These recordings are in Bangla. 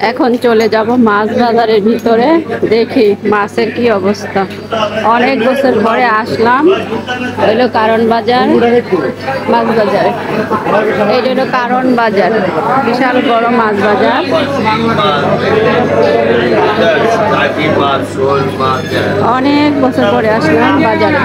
এখন চলে যাব মাছ বাজারের ভিতরে, দেখি মাছের কি অবস্থা। অনেক বছর পরে আসলাম, হইলো কারণ বাজার, মাছ বাজার। এইটা হলো কারণ বাজার, বিশাল বড় মাছ বাজার। অনেক বছর পরে আসলাম বাজারে।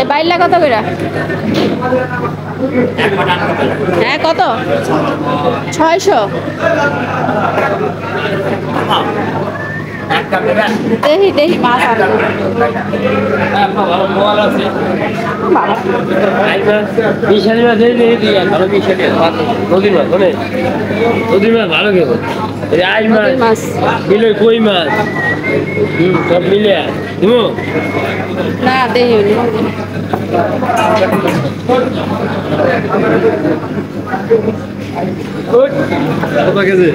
এই বাইলা কত করে? হ্যাঁ কত? 600। দেখি দেখি মাছ আছে। ভালো খেলো মাছ মিলে কই মাছ সব মিলে না দেখি কত কেজি?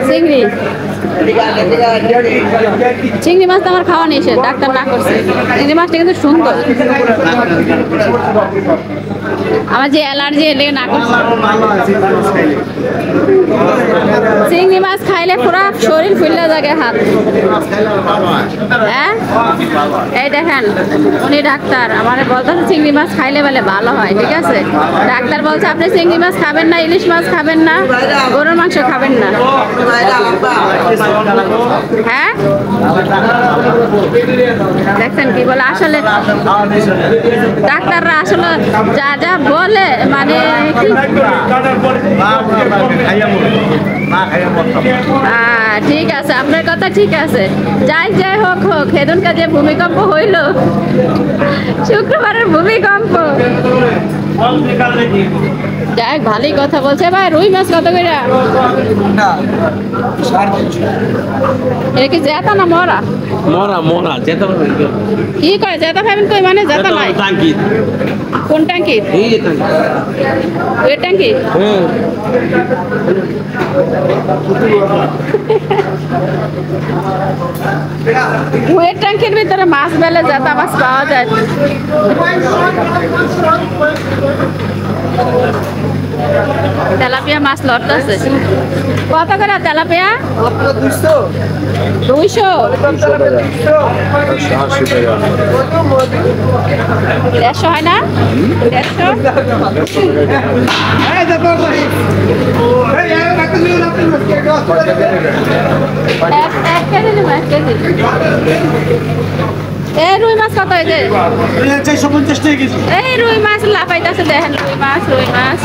চিংড়ি চিংড়ি মাছ তো আমার খাওয়া নিষেধ, ডাক্তার না করছে। চিংড়ি মাছটা কিন্তু সুন্দর, আমার যে অ্যালার্জি এলে না করছে। চিংড়ি মাছ খাইলে পুরো শরীর ফুলে যায় হাত। হ্যাঁ এই দেখেন উনি ডাক্তার, আমার বলতেছে চিংড়ি মাছ খাইলে বলে ভালো হয়। ঠিক আছে, ডাক্তার বলছে আপনি চিংড়ি মাছ খাবেন না, ইলিশ মাছ খাবেন না, গরুর মাংস খাবেন না। হ্যাঁ দেখছেন কি বলে, আসলে ডাক্তাররা আসলে যা যা বলে মানে ঠিক আছে, আপনার কথা ঠিক আছে। যাই যাই হোক হোক, সেদিনকার যে ভূমিকম্প হইল, শুক্রবারের ভূমিকম্প, যাই ভালোই কথা বলছে। ভাই রুই মাছ কত করে? এটা কি জেতা না মরা? মরা মরা জেতা কি করে জেতা খাবেন কই? মানে জেতা নাই। টাঙ্কি কোন ট্যাঙ্কি? এই টাঙ্কি, ওই ট্যাঙ্কি। ওই ট্যাঙ্কির ভিতরে মাছ বেলে জেতা মাছ পাওয়া যায়। তেলাপিয়া মাছ লড়তেছে কত করে? তেলাপিয়া 200। 150 হয় না? 1 রুই মাছ কত হয়েছে? 450 টাকা কেজি। এই রুই মাছ লাফাইতেছে, দেখেন রুই মাছ। রুই মাছ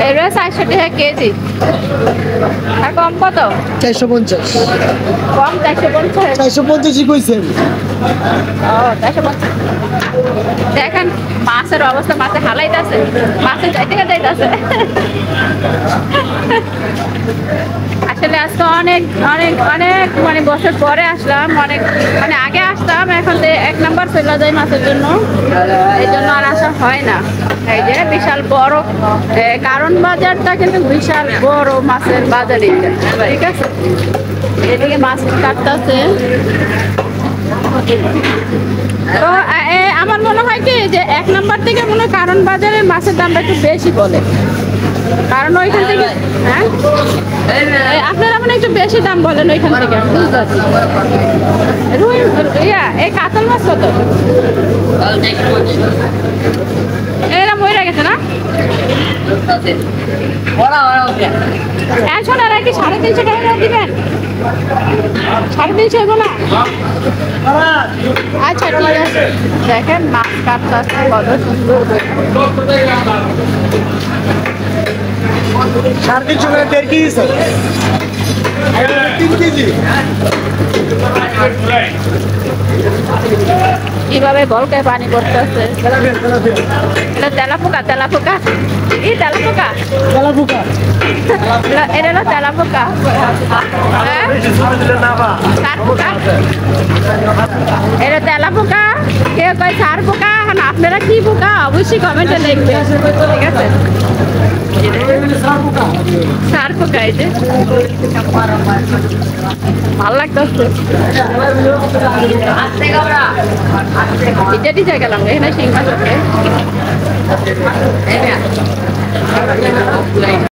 এরা 400 টাকা কেজি। আর কম কত? 450। কম 450। 450 কইছেন? ও 450। দেখেন মাছের অবস্থা, মাছে হালাইতেছে, মাছে যাইতেছে। আসলে আজকে অনেক অনেক অনেক মানে বছর পরে আসলাম, অনেক মানে আগে আসতাম, এখন 1 নাম্বার চলে যায় মাছের জন্য, এই জন্য আর আসা হয় না। এই যে বিশাল বড় কারণ বাজারটা কিন্তু বিশাল বড় মাছের বাজার এটা। ঠিক আছে, এদিকে মাছ কাটতেছে। তো আমার মনে হয় কি যে 1 নাম্বার থেকে মনে হয় কারণ বাজারের মাছের দামটা একটু বেশি বলে, কারণ ওইখান থেকে হ্যাঁ আপনারা মানে একটু বেশি দাম বলেন ওইখান থেকে, বুঝতে পারছি। রুই এই কাতল মাছ কত? এরা মরে গেছে না? এখন আর কি 350 টাকা দিবেন? 350 হইব না? আচ্ছা ঠিক আছে। দেখেন মাছ কাটতে কত সুন্দর। 350 টাকা 1.5 কেজি স্যার। 3 কেজি। কিভাবে গলকে পানি পড়তেছে। এটা তেলাপোকা, তেলাপোকা। এই তেলাপোকা, তেলাপোকা। এটা হলো তেলাপোকা। এটা তেলাপোকা, কেউ কয় সার পোকা। আপনারা কি পোকা অবশ্যই কমেন্টে লিখবেন। ঠিক আছে। গাইছে ভাল লাগতেছে এটা দিয়ে গেলাম এখানে সিংহ